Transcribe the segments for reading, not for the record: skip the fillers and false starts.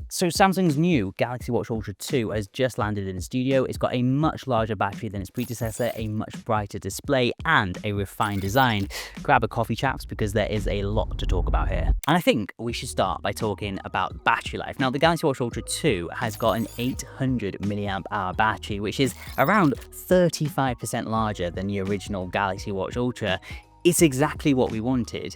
So Samsung's new Galaxy Watch Ultra 2 has just landed in the studio. It's got a much larger battery than its predecessor, a much brighter display, and a refined design. Grab a coffee, chaps, because there is a lot to talk about here. And I think we should start by talking about battery life. Now, the Galaxy Watch Ultra 2 has got an 800 milliamp hour battery, which is around 35% larger than the original Galaxy Watch Ultra. It's exactly what we wanted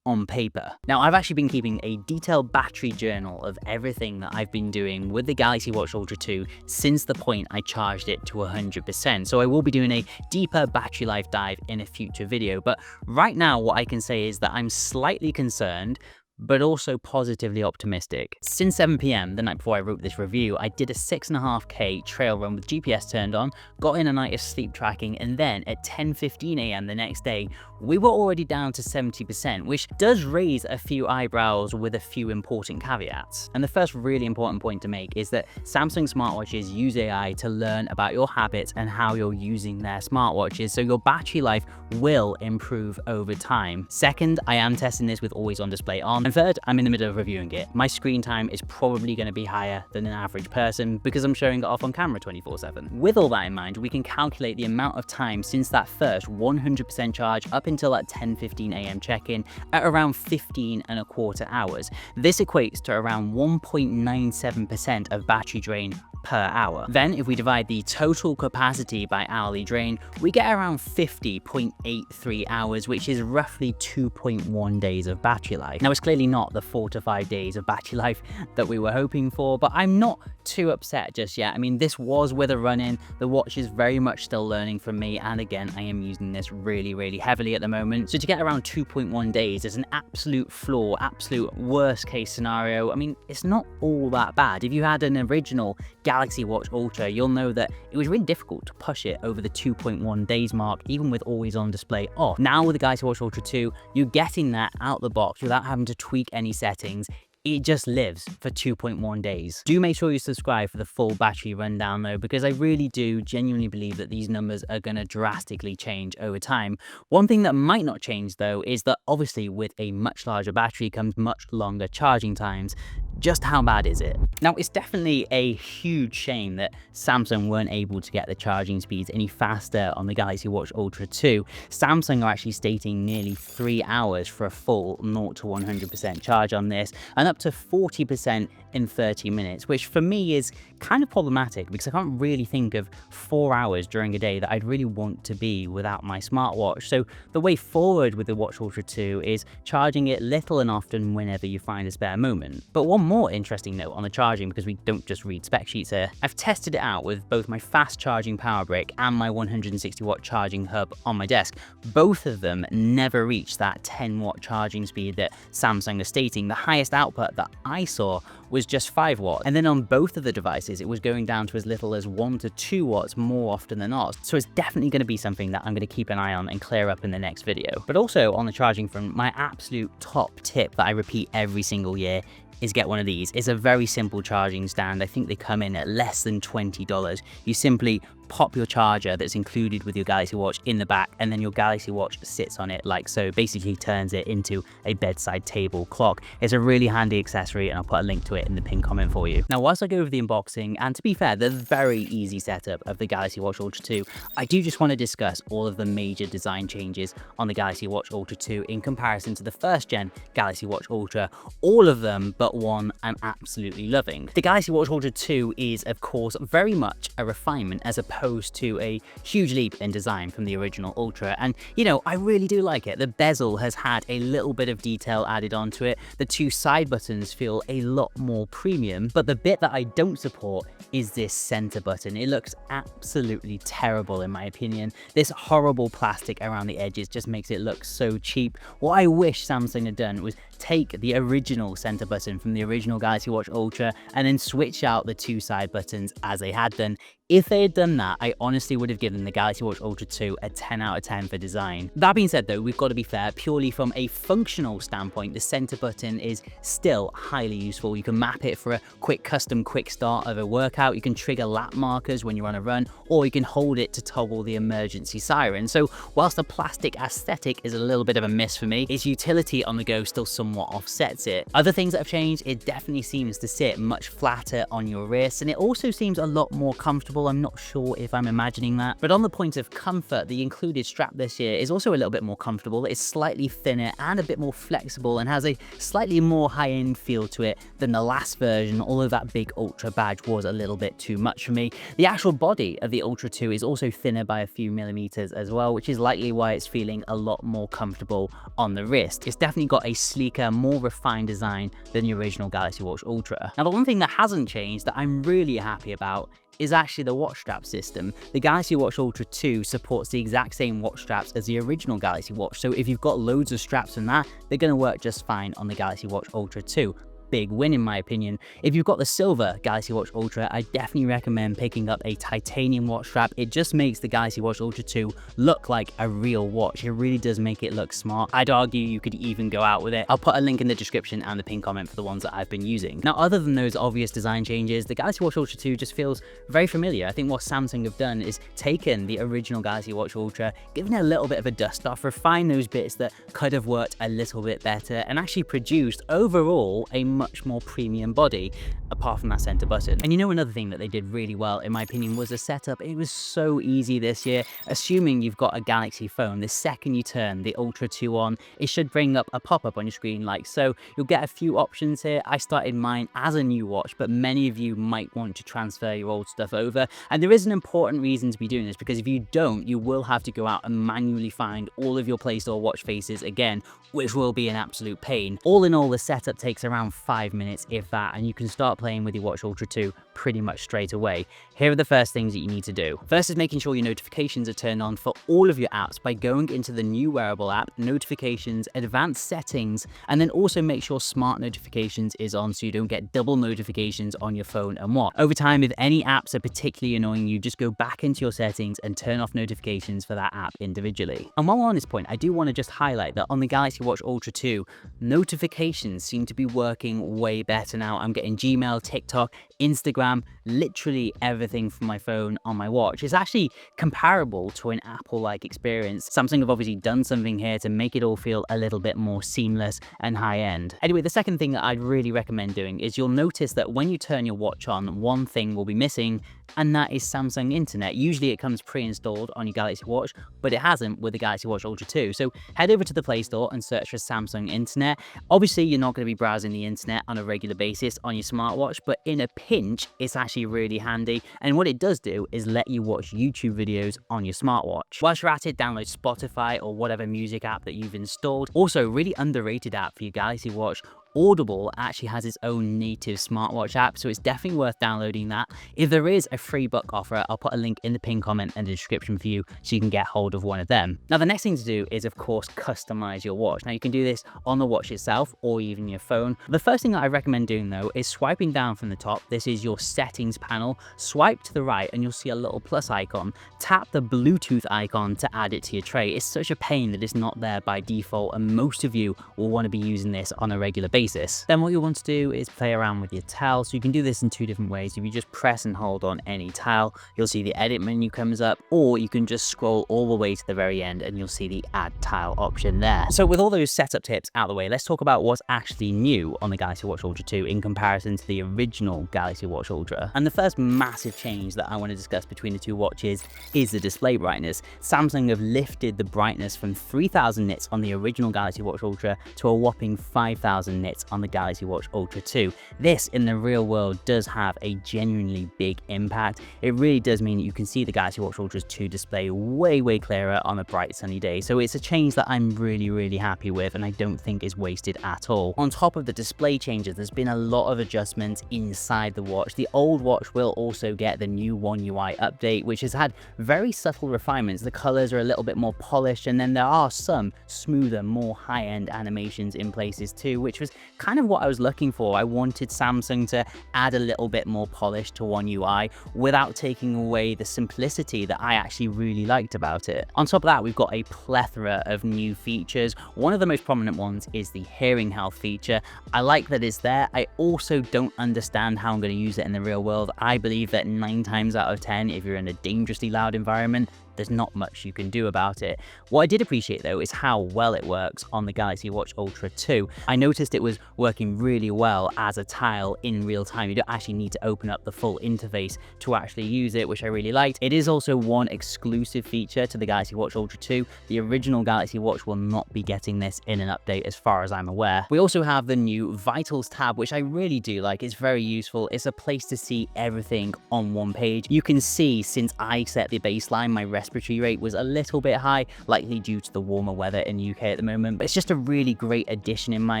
on paper. Now, I've actually been keeping a detailed battery journal of everything that I've been doing with the Galaxy Watch Ultra 2 since the point I charged it to 100%. So I will be doing a deeper battery life dive in a future video. But right now, what I can say is that I'm slightly concerned, but also positively optimistic. Since 7 PM, the night before I wrote this review, I did a 6.5K trail run with GPS turned on, got in a night of sleep tracking, and then at 10:15 AM the next day, we were already down to 70%, which does raise a few eyebrows with a few important caveats. And the first really important point to make is that Samsung smartwatches use AI to learn about your habits and how you're using their smartwatches, so your battery life will improve over time. Second, I am testing this with always on display on. And third, I'm in the middle of reviewing it. My screen time is probably going to be higher than an average person because I'm showing it off on camera 24/7. With all that in mind, we can calculate the amount of time since that first 100% charge up until that 10:15 AM check-in at around 15.25 hours. This equates to around 1.97% of battery drain per hour. Then if we divide the total capacity by hourly drain, we get around 50.83 hours, which is roughly 2.1 days of battery life. Now, it's clearly not the 4 to 5 days of battery life that we were hoping for, but I'm not too upset just yet. I mean, this was with a run-in. The watch is very much still learning from me, and again, I am using this really heavily at the moment. So to get around 2.1 days is an absolute flaw, absolute worst case scenario. I mean, it's not all that bad. If you had an original Galaxy Watch Ultra, you'll know that it was really difficult to push it over the 2.1 days mark, even with always on display off. Now with the Galaxy Watch Ultra 2, you're getting that out the box without having to tweak any settings. It just lives for 2.1 days. Do make sure you subscribe for the full battery rundown though, because I really do genuinely believe that these numbers are going to drastically change over time. One thing that might not change though is that obviously with a much larger battery comes much longer charging times. Just how bad is it? Now, it's definitely a huge shame that Samsung weren't able to get the charging speeds any faster on the Galaxy Watch Ultra 2. Samsung are actually stating nearly 3 hours for a full 0 to 100% charge on this, and up to 40% in 30 minutes, which for me is kind of problematic because I can't really think of 4 hours during a day that I'd really want to be without my smartwatch. So the way forward with the Watch Ultra 2 is charging it little and often whenever you find a spare moment. But one more interesting note on the charging, because we don't just read spec sheets here, I've tested it out with both my fast charging power brick and my 160 watt charging hub on my desk. Both of them never reached that 10 watt charging speed that Samsung is stating. The highest output that I saw was just 5 watts. And then on both of the devices, it was going down to as little as 1 to 2 watts more often than not. So it's definitely going to be something that I'm going to keep an eye on and clear up in the next video. But also on the charging front, my absolute top tip that I repeat every single year is get one of these. It's a very simple charging stand. I think they come in at less than $20. You simply pop your charger that's included with your Galaxy Watch in the back, and then your Galaxy Watch sits on it like so, basically turns it into a bedside table clock. It's a really handy accessory, and I'll put a link to it in the pinned comment for you. Now, whilst I go over the unboxing, and to be fair, the very easy setup of the Galaxy Watch Ultra 2, I do just want to discuss all of the major design changes on the Galaxy Watch Ultra 2 in comparison to the first gen Galaxy Watch Ultra. All of them but one I'm absolutely loving. The Galaxy Watch Ultra 2 is, of course, very much a refinement as opposed to a huge leap in design from the original Ultra, and you know, I really do like it. The bezel has had a little bit of detail added onto it. The 2 side buttons feel a lot more premium, but the bit that I don't support is this center button. It looks absolutely terrible in my opinion. This horrible plastic around the edges just makes it look so cheap. What I wish Samsung had done was take the original center button from the original Galaxy Watch Ultra and then switch out the 2 side buttons as they had done. If they had done that, I honestly would have given the Galaxy Watch Ultra 2 a 10 out of 10 for design. That being said though, we've got to be fair, purely from a functional standpoint, the center button is still highly useful. You can map it for a quick custom quick start of a workout, you can trigger lap markers when you're on a run, or you can hold it to toggle the emergency siren. So whilst the plastic aesthetic is a little bit of a miss for me, its utility on the go still somewhat offsets it. Other things that have changed, it definitely seems to sit much flatter on your wrist, and it also seems a lot more comfortable. I'm not sure if I'm imagining that, but on the point of comfort, the included strap this year is also a little bit more comfortable. It's slightly thinner and a bit more flexible and has a slightly more high-end feel to it than the last version, although that big Ultra badge was a little bit too much for me. The actual body of the Ultra 2 is also thinner by a few millimeters as well, which is likely why it's feeling a lot more comfortable on the wrist. It's definitely got a sleeker, more refined design than the original Galaxy Watch Ultra. Now, the one thing that hasn't changed that I'm really happy about is actually the watch strap system. The Galaxy Watch Ultra 2 supports the exact same watch straps as the original Galaxy Watch, so if you've got loads of straps from that, they're going to work just fine on the Galaxy Watch Ultra 2. Big win in my opinion. If you've got the silver Galaxy Watch Ultra, I definitely recommend picking up a titanium watch strap. It just makes the Galaxy Watch Ultra 2 look like a real watch. It really does make it look smart. I'd argue you could even go out with it. I'll put a link in the description and the pinned comment for the ones that I've been using. Now, other than those obvious design changes, the Galaxy Watch Ultra 2 just feels very familiar. I think what Samsung have done is taken the original Galaxy Watch Ultra, given it a little bit of a dust off, refined those bits that could have worked a little bit better, and actually produced overall a much more premium body, apart from that center button. And you know, another thing that they did really well in my opinion was the setup. It was so easy this year. Assuming you've got a Galaxy phone, the second you turn the Ultra 2 on, it should bring up a pop-up on your screen like so. You'll get a few options here. I started mine as a new watch, but many of you might want to transfer your old stuff over, and there is an important reason to be doing this, because if you don't, you will have to go out and manually find all of your Play Store watch faces again, which will be an absolute pain. All in all, the setup takes around 5 minutes, if that, and you can start playing with your Watch Ultra 2 pretty much straight away. Here are the first things that you need to do. First is making sure your notifications are turned on for all of your apps by going into the new wearable app, notifications, advanced settings, and then also make sure smart notifications is on so you don't get double notifications on your phone and watch. Over time, if any apps are particularly annoying you, just go back into your settings and turn off notifications for that app individually. And while we're on this point, I do want to just highlight that on the Galaxy Watch Ultra 2, notifications seem to be working way better now. I'm getting Gmail, TikTok, Instagram, literally everything from my phone on my watch. It's actually comparable to an Apple-like experience. Samsung have obviously done something here to make it all feel a little bit more seamless and high-end. Anyway, the second thing that I'd really recommend doing is you'll notice that when you turn your watch on, one thing will be missing, and that is Samsung Internet. Usually it comes pre-installed on your Galaxy Watch, but it hasn't with the Galaxy Watch Ultra 2. So head over to the Play Store and search for Samsung Internet. Obviously, you're not going to be browsing the internet on a regular basis on your smartwatch, but in a pinch, it's actually really handy. And what it does do is let you watch YouTube videos on your smartwatch. Whilst you're at it, download Spotify or whatever music app that you've installed. Also, really underrated app for your Galaxy Watch, Audible actually has its own native smartwatch app, so it's definitely worth downloading that. If there is a free book offer, I'll put a link in the pinned comment and the description for you so you can get hold of one of them. Now, the next thing to do is, of course, customize your watch. Now, you can do this on the watch itself or even your phone. The first thing that I recommend doing, though, is swiping down from the top. This is your settings panel. Swipe to the right and you'll see a little plus icon. Tap the Bluetooth icon to add it to your tray. It's such a pain that it's not there by default, and most of you will want to be using this on a regular basis. Then what you want to do is play around with your tile. So you can do this in two different ways. If you just press and hold on any tile, you'll see the edit menu comes up, or you can just scroll all the way to the very end and you'll see the add tile option there. So with all those setup tips out of the way, let's talk about what's actually new on the Galaxy Watch Ultra 2 in comparison to the original Galaxy Watch Ultra. And the first massive change that I want to discuss between the two watches is the display brightness. Samsung have lifted the brightness from 3000 nits on the original Galaxy Watch Ultra to a whopping 5000 nits on the Galaxy Watch Ultra 2. This in the real world does have a genuinely big impact. It really does mean that you can see the Galaxy Watch Ultra 2 display way clearer on a bright sunny day. So it's a change that I'm really happy with, and I don't think is wasted at all. On top of the display changes, there's been a lot of adjustments inside the watch. The old watch will also get the new One UI update, which has had very subtle refinements. The colors are a little bit more polished, and then there are some smoother, more high-end animations in places too, which was kind of what I was looking for. I wanted Samsung to add a little bit more polish to One UI without taking away the simplicity that I actually really liked about it. On top of that, we've got a plethora of new features. One of the most prominent ones is the hearing health feature. I like that it's there. I also don't understand how I'm going to use it in the real world. I believe that 9 times out of 10, if you're in a dangerously loud environment, there's not much you can do about it. What I did appreciate though is how well it works on the Galaxy Watch Ultra 2. I noticed it was working really well as a tile in real time. You don't actually need to open up the full interface to actually use it, which I really liked. It is also one exclusive feature to the Galaxy Watch Ultra 2. The original Galaxy Watch will not be getting this in an update as far as I'm aware. We also have the new Vitals tab, which I really do like. It's very useful. It's a place to see everything on one page. You can see since I set the baseline, my respiratory rate was a little bit high, likely due to the warmer weather in the UK at the moment, but it's just a really great addition in my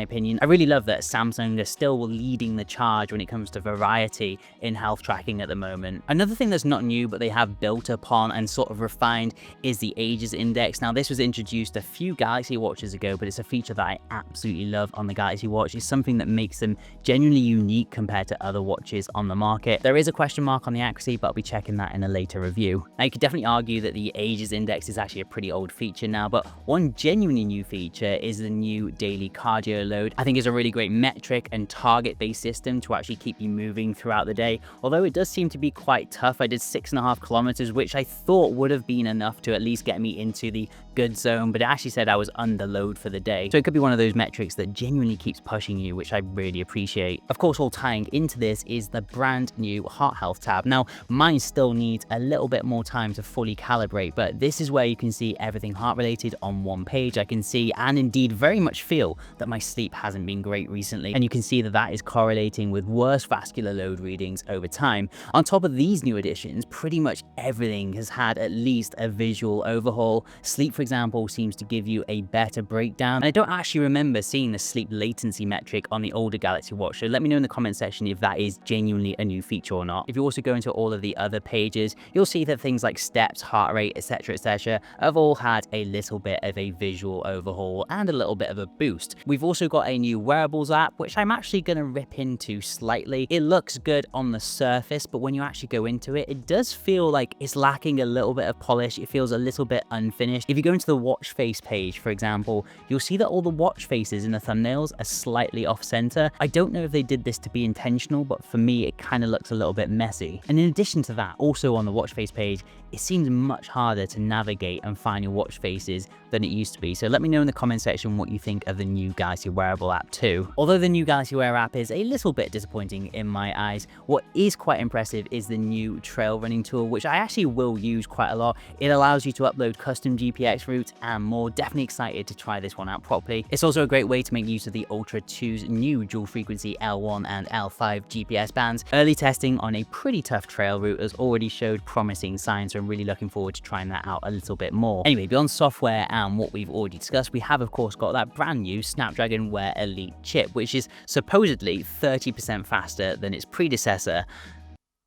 opinion. I really love that Samsung is still leading the charge when it comes to variety in health tracking at the moment. Another thing that's not new, but they have built upon and sort of refined, is the Ages Index. Now, this was introduced a few Galaxy Watches ago, but it's a feature that I absolutely love on the Galaxy Watch. It's something that makes them genuinely unique compared to other watches on the market. There is a question mark on the accuracy, but I'll be checking that in a later review. Now, you could definitely argue that the Ages Index is actually a pretty old feature now, but one genuinely new feature is the new daily cardio load. I think it's a really great metric and target-based system to actually keep you moving throughout the day, although it does seem to be quite tough. I did 6.5 kilometers, which I thought would have been enough to at least get me into the good zone, but it actually said I was under load for the day. So it could be one of those metrics that genuinely keeps pushing you, which I really appreciate. Of course, all tying into this is the brand new heart health tab. Now, mine still needs a little bit more time to fully calibrate, but this is where you can see everything heart related on one page. I can see and indeed very much feel that my sleep hasn't been great recently, and you can see that that is correlating with worse vascular load readings over time. On top of these new additions, pretty much everything has had at least a visual overhaul. Sleep, for example, seems to give you a better breakdown, and I don't actually remember seeing the sleep latency metric on the older Galaxy Watch, so let me know in the comment section if that is genuinely a new feature or not. If you also go into all of the other pages, you'll see that things like steps, heart rate, etc., have all had a little bit of a visual overhaul and a little bit of a boost. We've also got a new wearables app, which I'm actually going to rip into slightly. It looks good on the surface, but when you actually go into it, it does feel like it's lacking a little bit of polish. It feels a little bit unfinished. If you go into the watch face page, for example, you'll see that all the watch faces in the thumbnails are slightly off center. I don't know if they did this to be intentional, but for me, it kind of looks a little bit messy. And in addition to that, also on the watch face page, it seems much harder to navigate and find your watch faces than it used to be. So let me know in the comment section what you think of the new Galaxy Wearable app too. Although the new Galaxy Wear app is a little bit disappointing in my eyes, what is quite impressive is the new trail running tool, which I actually will use quite a lot. It allows you to upload custom GPX routes and more. Definitely excited to try this one out properly. It's also a great way to make use of the Ultra 2's new dual frequency L1 and L5 GPS bands. Early testing on a pretty tough trail route has already showed promising signs, so I'm really looking forward to trying that out a little bit more. Anyway, beyond software and what we've already discussed, we have of course got that brand new Snapdragon Wear Elite chip, which is supposedly 30% faster than its predecessor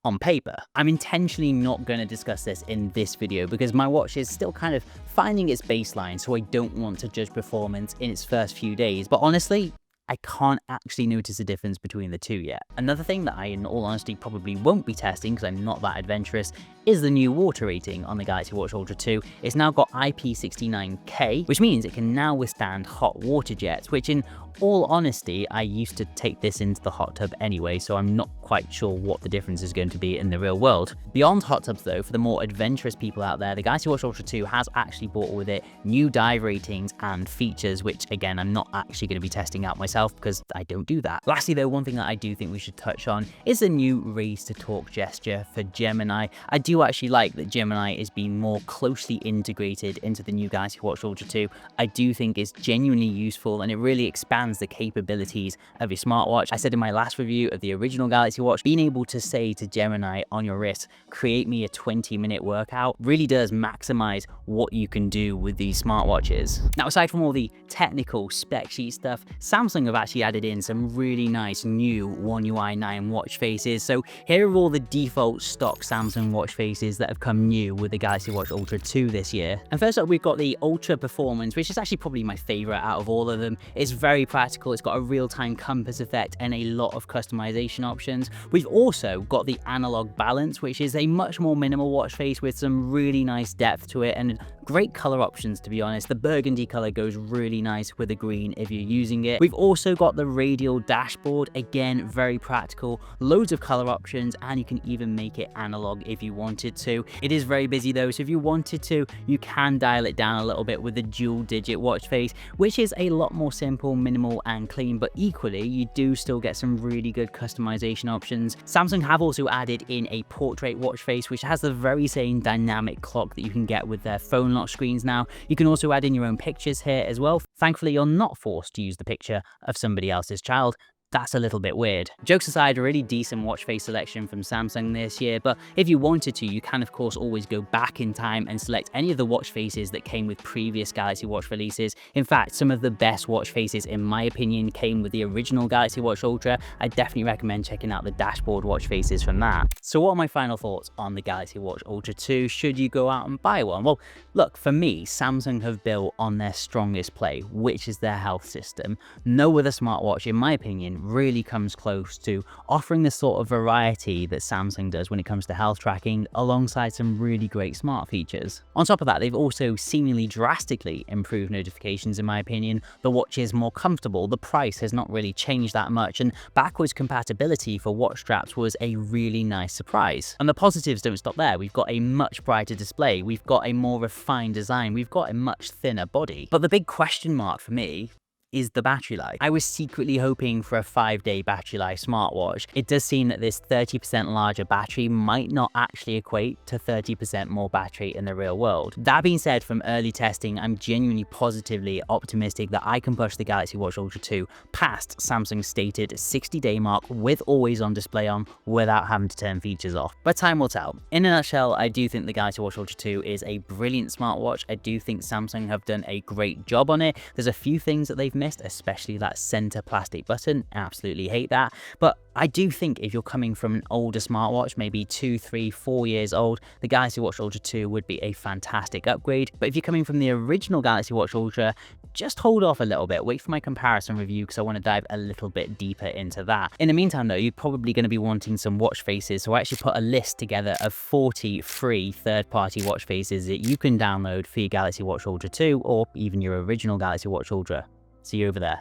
on paper. I'm intentionally not going to discuss this in this video because my watch is still kind of finding its baseline, so I don't want to judge performance in its first few days, but honestly, I can't actually notice a difference between the two yet. Another thing that I, in all honesty, probably won't be testing because I'm not that adventurous is the new water rating on the Galaxy Watch Ultra 2. It's now got IP69K, which means it can now withstand hot water jets, which in all honesty, I used to take this into the hot tub anyway, so I'm not quite sure what the difference is going to be in the real world. Beyond hot tubs though, for the more adventurous people out there, the Galaxy Watch Ultra 2 has actually brought with it new dive ratings and features, which again, I'm not actually going to be testing out myself because I don't do that. Lastly though, one thing that I do think we should touch on is the new raise to talk gesture for Gemini. I do actually like that Gemini is being more closely integrated into the new Galaxy Watch Ultra 2. I do think it's genuinely useful and it really expands the capabilities of your smartwatch. I said in my last review of the original Galaxy Watch, being able to say to Gemini on your wrist, create me a 20-minute workout, really does maximize what you can do with these smartwatches. Now, aside from all the technical spec sheet stuff, Samsung have actually added in some really nice new One UI 9 watch faces. So here are all the default stock Samsung watch faces faces that have come new with the Galaxy Watch Ultra 2 this year. And first up, we've got the Ultra Performance, which is actually probably my favorite out of all of them. It's very practical, it's got a real-time compass effect and a lot of customization options. We've also got the Analog Balance, which is a much more minimal watch face with some really nice depth to it and great color options, to be honest. The burgundy color goes really nice with the green if you're using it. We've also got the radial dashboard, again, very practical, loads of color options, and you can even make it analog if you wanted to. It is very busy though, so if you wanted to, you can dial it down a little bit with the dual digit watch face, which is a lot more simple, minimal, and clean, but equally, you do still get some really good customization options. Samsung have also added in a portrait watch face, which has the very same dynamic clock that you can get with their phone lock screens now. You can also add in your own pictures here as well. Thankfully, you're not forced to use the picture of somebody else's child. That's a little bit weird. Jokes aside, a really decent watch face selection from Samsung this year, but if you wanted to, you can of course always go back in time and select any of the watch faces that came with previous Galaxy Watch releases. In fact, some of the best watch faces, in my opinion, came with the original Galaxy Watch Ultra. I definitely recommend checking out the dashboard watch faces from that. So what are my final thoughts on the Galaxy Watch Ultra 2? Should you go out and buy one? Well, look, for me, Samsung have built on their strongest play, which is their health system. No other smartwatch, in my opinion, really comes close to offering the sort of variety that Samsung does when it comes to health tracking, alongside some really great smart features. On top of that, they've also seemingly drastically improved notifications, in my opinion. The watch is more comfortable, the price has not really changed that much, and backwards compatibility for watch straps was a really nice surprise. And the positives don't stop there. We've got a much brighter display, we've got a more refined design, we've got a much thinner body. But the big question mark for me is the battery life. I was secretly hoping for a 5-day battery life smartwatch. It does seem that this 30% larger battery might not actually equate to 30% more battery in the real world. That being said, from early testing, I'm genuinely positively optimistic that I can push the Galaxy Watch Ultra 2 past Samsung's stated 60-day mark with always on display on without having to turn features off. But time will tell. In a nutshell, I do think the Galaxy Watch Ultra 2 is a brilliant smartwatch. I do think Samsung have done a great job on it. There's a few things that they've missed, especially that center plastic button. Absolutely hate that. But I do think if you're coming from an older smartwatch, maybe 2, 3, 4 years old, the Galaxy Watch Ultra 2 would be a fantastic upgrade. But if you're coming from the original Galaxy Watch Ultra, just hold off a little bit. Wait for my comparison review because I want to dive a little bit deeper into that. In the meantime though, you're probably going to be wanting some watch faces, so I actually put a list together of 40 free third-party watch faces that you can download for your Galaxy Watch Ultra 2 or even your original Galaxy Watch Ultra. See you over there.